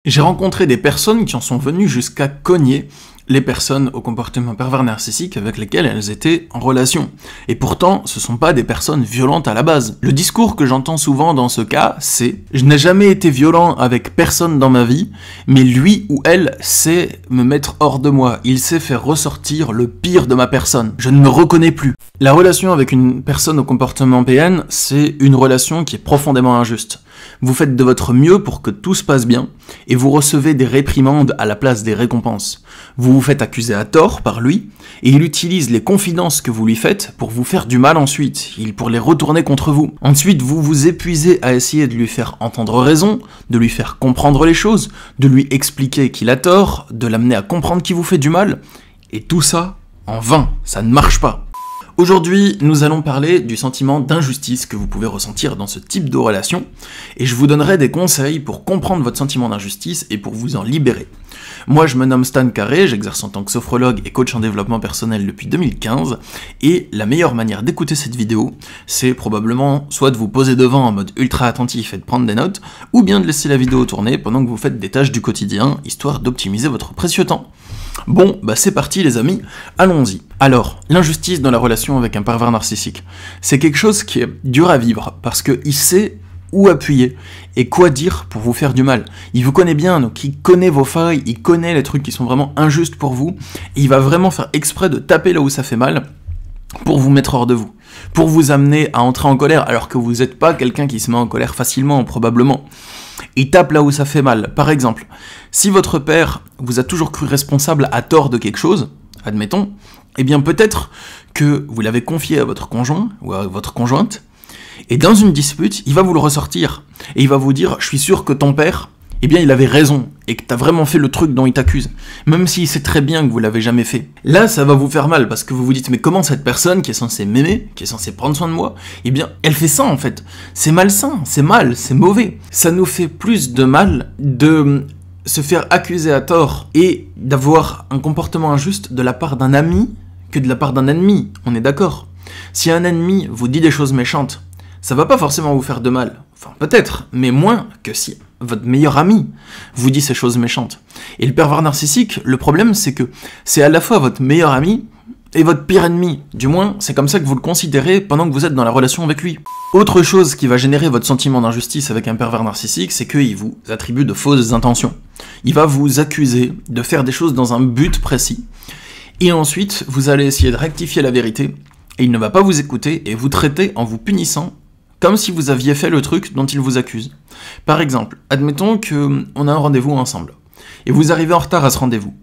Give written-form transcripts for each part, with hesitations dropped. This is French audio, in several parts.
J'ai rencontré des personnes qui en sont venues jusqu'à cogner les personnes au comportement pervers narcissique avec lesquelles elles étaient en relation. Et pourtant, ce sont pas des personnes violentes à la base. Le discours que j'entends souvent dans ce cas, c'est « Je n'ai jamais été violent avec personne dans ma vie, mais lui ou elle sait me mettre hors de moi. Il sait faire ressortir le pire de ma personne. Je ne me reconnais plus. » La relation avec une personne au comportement PN, c'est une relation qui est profondément injuste. Vous faites de votre mieux pour que tout se passe bien, et vous recevez des réprimandes à la place des récompenses. Vous vous faites accuser à tort par lui, et il utilise les confidences que vous lui faites pour vous faire du mal ensuite, pour les retourner contre vous. Ensuite, vous vous épuisez à essayer de lui faire entendre raison, de lui faire comprendre les choses, de lui expliquer qu'il a tort, de l'amener à comprendre qu'il vous fait du mal, et tout ça en vain, ça ne marche pas. Aujourd'hui, nous allons parler du sentiment d'injustice que vous pouvez ressentir dans ce type de relation, et je vous donnerai des conseils pour comprendre votre sentiment d'injustice et pour vous en libérer. Moi, je me nomme Stan Carré, j'exerce en tant que sophrologue et coach en développement personnel depuis 2015, et la meilleure manière d'écouter cette vidéo, c'est probablement soit de vous poser devant en mode ultra attentif et de prendre des notes, ou bien de laisser la vidéo tourner pendant que vous faites des tâches du quotidien, histoire d'optimiser votre précieux temps. Bon, bah c'est parti les amis, allons-y. Alors, l'injustice dans la relation avec un pervers narcissique, c'est quelque chose qui est dur à vivre, parce qu'il sait où appuyer, et quoi dire pour vous faire du mal. Il vous connaît bien, donc il connaît vos failles, il connaît les trucs qui sont vraiment injustes pour vous, et il va vraiment faire exprès de taper là où ça fait mal, pour vous mettre hors de vous, pour vous amener à entrer en colère, alors que vous n'êtes pas quelqu'un qui se met en colère facilement, probablement. Il tape là où ça fait mal. Par exemple, si votre père vous a toujours cru responsable à tort de quelque chose, admettons, eh bien peut-être que vous l'avez confié à votre conjoint ou à votre conjointe, et dans une dispute, il va vous le ressortir, et il va vous dire « Je suis sûr que ton père, eh bien il avait raison, et que t'as vraiment fait le truc dont il t'accuse, même s'il sait très bien que vous l'avez jamais fait. » Là, ça va vous faire mal, parce que vous vous dites « Mais comment cette personne qui est censée m'aimer, qui est censée prendre soin de moi, eh bien, elle fait ça en fait. C'est malsain, c'est mal, c'est mauvais. » Ça nous fait plus de mal de se faire accuser à tort et d'avoir un comportement injuste de la part d'un ami que de la part d'un ennemi, on est d'accord. Si un ennemi vous dit des choses méchantes, ça va pas forcément vous faire de mal. Enfin, peut-être, mais moins que si votre meilleur ami vous dit ces choses méchantes. Et le pervers narcissique, le problème, c'est que c'est à la fois votre meilleur ami et votre pire ennemi. Du moins, c'est comme ça que vous le considérez pendant que vous êtes dans la relation avec lui. Autre chose qui va générer votre sentiment d'injustice avec un pervers narcissique, c'est qu'il vous attribue de fausses intentions. Il va vous accuser de faire des choses dans un but précis, et ensuite, vous allez essayer de rectifier la vérité, et il ne va pas vous écouter et vous traiter en vous punissant comme si vous aviez fait le truc dont il vous accuse. Par exemple, admettons qu'on a un rendez-vous ensemble, et vous arrivez en retard à ce rendez-vous.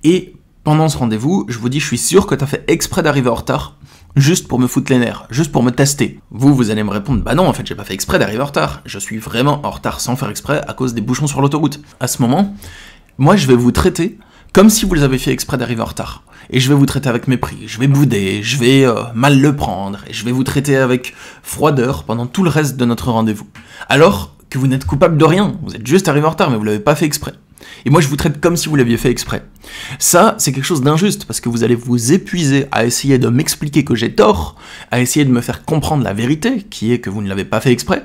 Et pendant ce rendez-vous, je vous dis, je suis sûr que t'as fait exprès d'arriver en retard, juste pour me foutre les nerfs, juste pour me tester. Vous allez me répondre, bah non, en fait, j'ai pas fait exprès d'arriver en retard. Je suis vraiment en retard sans faire exprès à cause des bouchons sur l'autoroute. À ce moment, moi, je vais vous traiter comme si vous avez fait exprès d'arriver en retard. Et je vais vous traiter avec mépris, je vais bouder, je vais mal le prendre, et je vais vous traiter avec froideur pendant tout le reste de notre rendez-vous. Alors que vous n'êtes coupable de rien, vous êtes juste arrivé en retard, mais vous l'avez pas fait exprès. Et moi je vous traite comme si vous l'aviez fait exprès. Ça, c'est quelque chose d'injuste, parce que vous allez vous épuiser à essayer de m'expliquer que j'ai tort, à essayer de me faire comprendre la vérité, qui est que vous ne l'avez pas fait exprès,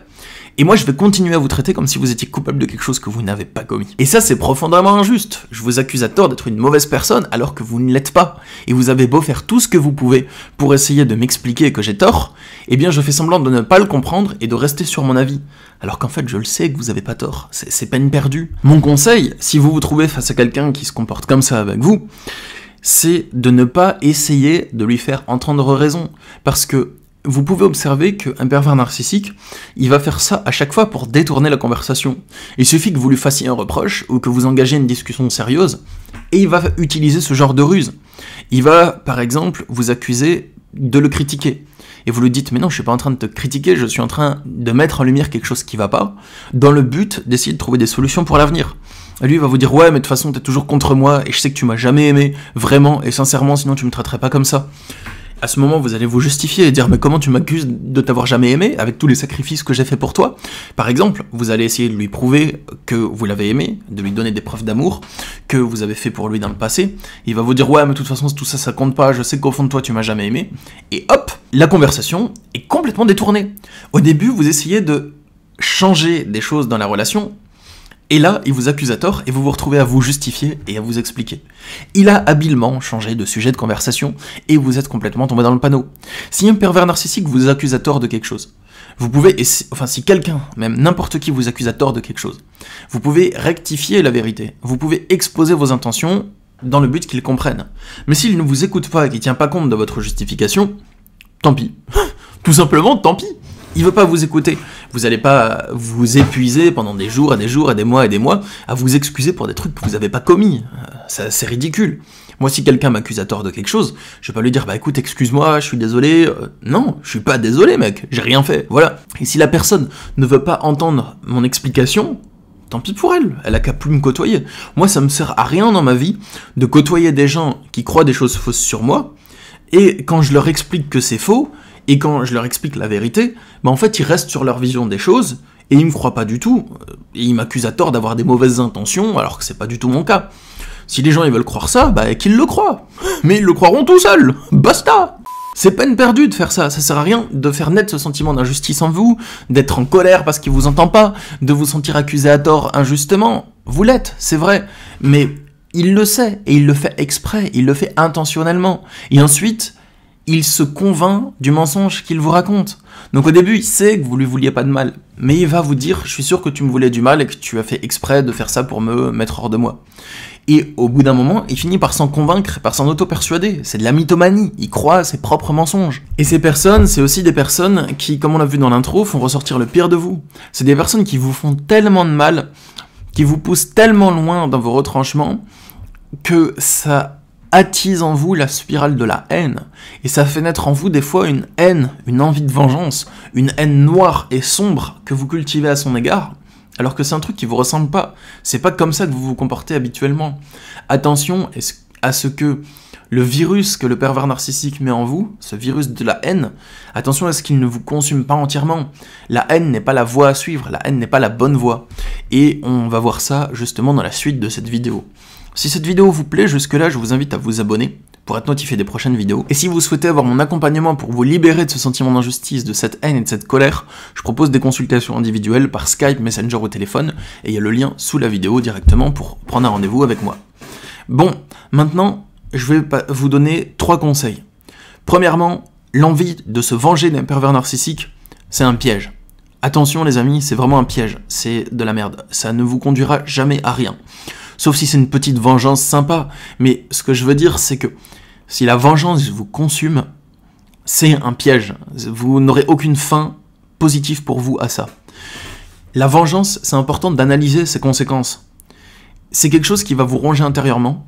et moi je vais continuer à vous traiter comme si vous étiez coupable de quelque chose que vous n'avez pas commis. Et ça c'est profondément injuste. Je vous accuse à tort d'être une mauvaise personne alors que vous ne l'êtes pas. Et vous avez beau faire tout ce que vous pouvez pour essayer de m'expliquer que j'ai tort, eh bien je fais semblant de ne pas le comprendre et de rester sur mon avis. Alors qu'en fait je le sais que vous avez pas tort, c'est peine perdue. Mon conseil, si vous vous trouvez face à quelqu'un qui se comporte comme ça avec vous, c'est de ne pas essayer de lui faire entendre raison. Parce que vous pouvez observer qu'un pervers narcissique, il va faire ça à chaque fois pour détourner la conversation. Il suffit que vous lui fassiez un reproche, ou que vous engagez une discussion sérieuse, et il va utiliser ce genre de ruse. Il va, par exemple, vous accuser de le critiquer. Et vous lui dites, mais non, je suis pas en train de te critiquer, je suis en train de mettre en lumière quelque chose qui va pas, dans le but d'essayer de trouver des solutions pour l'avenir. Et lui, il va vous dire, ouais, mais de toute façon, t'es toujours contre moi, et je sais que tu m'as jamais aimé, vraiment, et sincèrement, sinon tu me traiterais pas comme ça. À ce moment, vous allez vous justifier et dire « Mais comment tu m'accuses de t'avoir jamais aimé avec tous les sacrifices que j'ai fait pour toi ?» Par exemple, vous allez essayer de lui prouver que vous l'avez aimé, de lui donner des preuves d'amour que vous avez fait pour lui dans le passé. Il va vous dire « Ouais, mais de toute façon, tout ça, ça compte pas, je sais qu'au fond de toi, tu m'as jamais aimé. » Et hop, la conversation est complètement détournée. Au début, vous essayez de changer des choses dans la relation, Et là, il vous accuse à tort et vous vous retrouvez à vous justifier et à vous expliquer. Il a habilement changé de sujet de conversation et vous êtes complètement tombé dans le panneau. Si un pervers narcissique vous accuse à tort de quelque chose, vous pouvez, si quelqu'un, même n'importe qui vous accuse à tort de quelque chose, vous pouvez rectifier la vérité, vous pouvez exposer vos intentions dans le but qu'il comprenne. Mais s'il ne vous écoute pas et qu'il ne tient pas compte de votre justification, tant pis. Tout simplement, tant pis. Il veut pas vous écouter. Vous n'allez pas vous épuiser pendant des jours et des mois à vous excuser pour des trucs que vous n'avez pas commis. C'est ridicule. Moi, si quelqu'un m'accuse à tort de quelque chose, je vais pas lui dire, bah écoute, excuse-moi, je suis désolé. Non, je suis pas désolé, mec, j'ai rien fait. Voilà. Et si la personne ne veut pas entendre mon explication, tant pis pour elle, elle a qu'à plus me côtoyer. Moi, ça me sert à rien dans ma vie de côtoyer des gens qui croient des choses fausses sur moi, et quand je leur explique que c'est faux, et quand je leur explique la vérité, bah en fait ils restent sur leur vision des choses, et ils me croient pas du tout, et ils m'accusent à tort d'avoir des mauvaises intentions, alors que c'est pas du tout mon cas. Si les gens ils veulent croire ça, bah qu'ils le croient, mais ils le croiront tout seuls, basta. C'est peine perdue de faire ça sert à rien de faire naître ce sentiment d'injustice en vous, d'être en colère parce qu'il vous entend pas, de vous sentir accusé à tort injustement, vous l'êtes, c'est vrai, mais il le sait, et il le fait exprès, il le fait intentionnellement, et ensuite, il se convainc du mensonge qu'il vous raconte. Donc au début, il sait que vous lui vouliez pas de mal, mais il va vous dire « je suis sûr que tu me voulais du mal et que tu as fait exprès de faire ça pour me mettre hors de moi ». Et au bout d'un moment, il finit par s'en convaincre, par s'en auto-persuader. C'est de la mythomanie, il croit à ses propres mensonges. Et ces personnes, c'est aussi des personnes qui, comme on l'a vu dans l'intro, font ressortir le pire de vous. C'est des personnes qui vous font tellement de mal, qui vous poussent tellement loin dans vos retranchements, que ça attise en vous la spirale de la haine, et ça fait naître en vous des fois une haine, une envie de vengeance, une haine noire et sombre que vous cultivez à son égard, alors que c'est un truc qui vous ressemble pas, c'est pas comme ça que vous vous comportez habituellement. Attention à ce que le virus que le pervers narcissique met en vous, ce virus de la haine, attention à ce qu'il ne vous consume pas entièrement. La haine n'est pas la voie à suivre, la haine n'est pas la bonne voie, et on va voir ça justement dans la suite de cette vidéo. Si cette vidéo vous plaît, jusque-là, je vous invite à vous abonner pour être notifié des prochaines vidéos. Et si vous souhaitez avoir mon accompagnement pour vous libérer de ce sentiment d'injustice, de cette haine et de cette colère, je propose des consultations individuelles par Skype, Messenger ou téléphone, et il y a le lien sous la vidéo directement pour prendre un rendez-vous avec moi. Bon, maintenant, je vais vous donner 3 conseils. Premièrement, l'envie de se venger d'un pervers narcissique, c'est un piège. Attention les amis, c'est vraiment un piège, c'est de la merde, ça ne vous conduira jamais à rien. Sauf si c'est une petite vengeance sympa, mais ce que je veux dire, c'est que si la vengeance vous consume, c'est un piège. Vous n'aurez aucune fin positive pour vous à ça. La vengeance, c'est important d'analyser ses conséquences. C'est quelque chose qui va vous ronger intérieurement,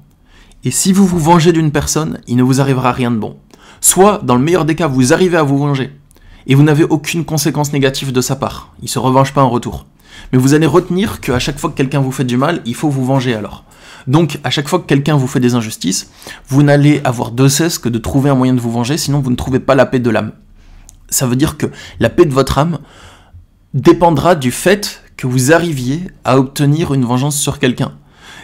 et si vous vous vengez d'une personne, il ne vous arrivera rien de bon. Soit, dans le meilleur des cas, vous arrivez à vous venger, et vous n'avez aucune conséquence négative de sa part. Il ne se revenge pas en retour. Mais vous allez retenir qu'à chaque fois que quelqu'un vous fait du mal, il faut vous venger alors. Donc, à chaque fois que quelqu'un vous fait des injustices, vous n'allez avoir de cesse que de trouver un moyen de vous venger, sinon vous ne trouvez pas la paix de l'âme. Ça veut dire que la paix de votre âme dépendra du fait que vous arriviez à obtenir une vengeance sur quelqu'un.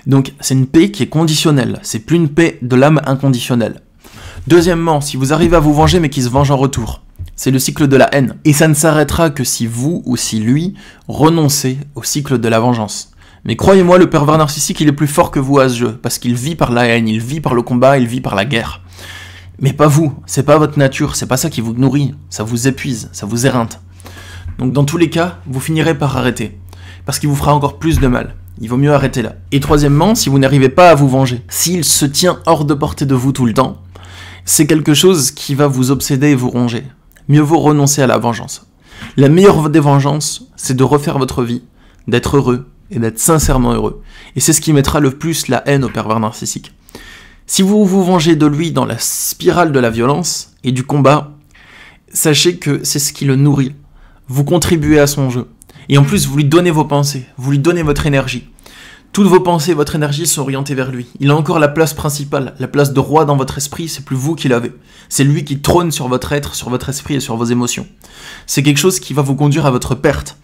Donc, c'est une paix qui est conditionnelle, c'est plus une paix de l'âme inconditionnelle. Deuxièmement, si vous arrivez à vous venger mais qu'il se venge en retour, c'est le cycle de la haine. Et ça ne s'arrêtera que si vous ou si lui renoncez au cycle de la vengeance. Mais croyez-moi, le pervers narcissique, il est plus fort que vous à ce jeu, parce qu'il vit par la haine, il vit par le combat, il vit par la guerre. Mais pas vous, c'est pas votre nature, c'est pas ça qui vous nourrit, ça vous épuise, ça vous éreinte. Donc dans tous les cas, vous finirez par arrêter, parce qu'il vous fera encore plus de mal. Il vaut mieux arrêter là. Et troisièmement, si vous n'arrivez pas à vous venger, s'il se tient hors de portée de vous tout le temps, c'est quelque chose qui va vous obséder et vous ronger. Mieux vaut renoncer à la vengeance. La meilleure des vengeances, c'est de refaire votre vie, d'être heureux et d'être sincèrement heureux. Et c'est ce qui mettra le plus la haine au pervers narcissique. Si vous vous vengez de lui dans la spirale de la violence et du combat, sachez que c'est ce qui le nourrit. Vous contribuez à son jeu. Et en plus, vous lui donnez vos pensées, vous lui donnez votre énergie. Toutes vos pensées et votre énergie sont orientées vers lui. Il a encore la place principale, la place de roi dans votre esprit, c'est plus vous qui l'avez. C'est lui qui trône sur votre être, sur votre esprit et sur vos émotions. C'est quelque chose qui va vous conduire à votre perte.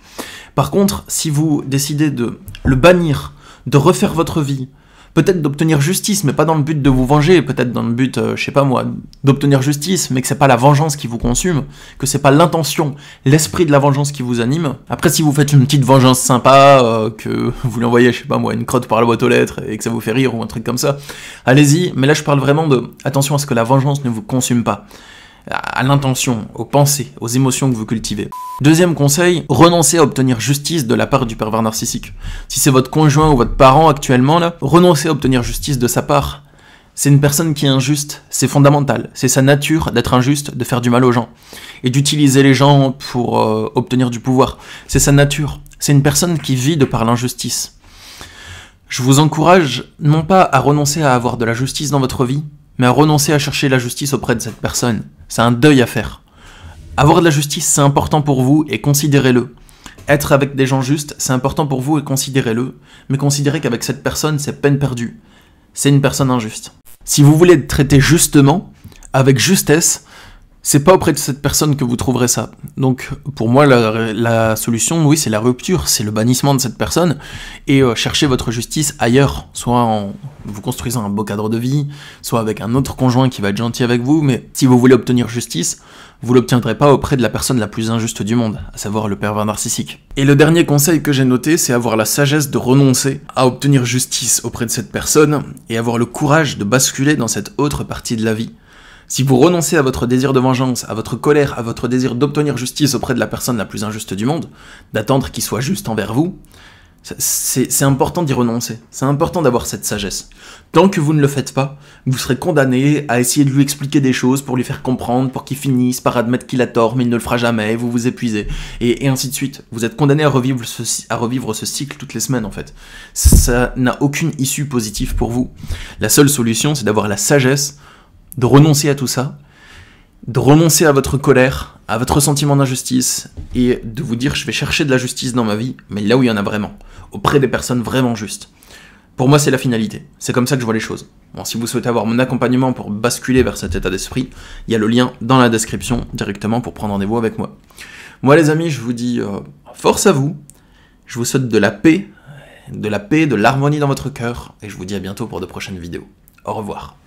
Par contre, si vous décidez de le bannir, de refaire votre vie, Peut-être d'obtenir justice, mais pas dans le but de vous venger, peut-être dans le but, je sais pas moi, d'obtenir justice, mais que c'est pas la vengeance qui vous consume, que c'est pas l'intention, l'esprit de la vengeance qui vous anime. Après, si vous faites une petite vengeance sympa, que vous lui envoyez, je sais pas moi, une crotte par la boîte aux lettres, et que ça vous fait rire, ou un truc comme ça, allez-y, mais là je parle vraiment de, attention à ce que la vengeance ne vous consume pas. À l'intention, aux pensées, aux émotions que vous cultivez. Deuxième conseil, renoncez à obtenir justice de la part du pervers narcissique. Si c'est votre conjoint ou votre parent actuellement, là, renoncez à obtenir justice de sa part. C'est une personne qui est injuste, c'est fondamental. C'est sa nature d'être injuste, de faire du mal aux gens. Et d'utiliser les gens pour obtenir du pouvoir. C'est sa nature. C'est une personne qui vit de par l'injustice. Je vous encourage non pas à renoncer à avoir de la justice dans votre vie, mais à renoncer à chercher la justice auprès de cette personne. C'est un deuil à faire. Avoir de la justice, c'est important pour vous et considérez-le. Être avec des gens justes, c'est important pour vous et considérez-le, mais considérez qu'avec cette personne, c'est peine perdue. C'est une personne injuste. Si vous voulez être traité justement, avec justesse, c'est pas auprès de cette personne que vous trouverez ça. Donc, pour moi, la solution, oui, c'est la rupture, c'est le bannissement de cette personne, et chercher votre justice ailleurs, soit en vous construisant un beau cadre de vie, soit avec un autre conjoint qui va être gentil avec vous, mais si vous voulez obtenir justice, vous l'obtiendrez pas auprès de la personne la plus injuste du monde, à savoir le pervers narcissique. Et le dernier conseil que j'ai noté, c'est avoir la sagesse de renoncer à obtenir justice auprès de cette personne, et avoir le courage de basculer dans cette autre partie de la vie. Si vous renoncez à votre désir de vengeance, à votre colère, à votre désir d'obtenir justice auprès de la personne la plus injuste du monde, d'attendre qu'il soit juste envers vous, c'est important d'y renoncer. C'est important d'avoir cette sagesse. Tant que vous ne le faites pas, vous serez condamné à essayer de lui expliquer des choses pour lui faire comprendre, pour qu'il finisse par admettre qu'il a tort, mais il ne le fera jamais, vous vous épuisez, et ainsi de suite. Vous êtes condamné à revivre ce cycle toutes les semaines, en fait. Ça n'a aucune issue positive pour vous. La seule solution, c'est d'avoir la sagesse de renoncer à tout ça, de renoncer à votre colère, à votre sentiment d'injustice, et de vous dire je vais chercher de la justice dans ma vie, mais là où il y en a vraiment, auprès des personnes vraiment justes. Pour moi, c'est la finalité. C'est comme ça que je vois les choses. Bon, si vous souhaitez avoir mon accompagnement pour basculer vers cet état d'esprit, il y a le lien dans la description directement pour prendre rendez-vous avec moi. Moi les amis, je vous dis force à vous, je vous souhaite de la paix, de l'harmonie dans votre cœur, et je vous dis à bientôt pour de prochaines vidéos. Au revoir.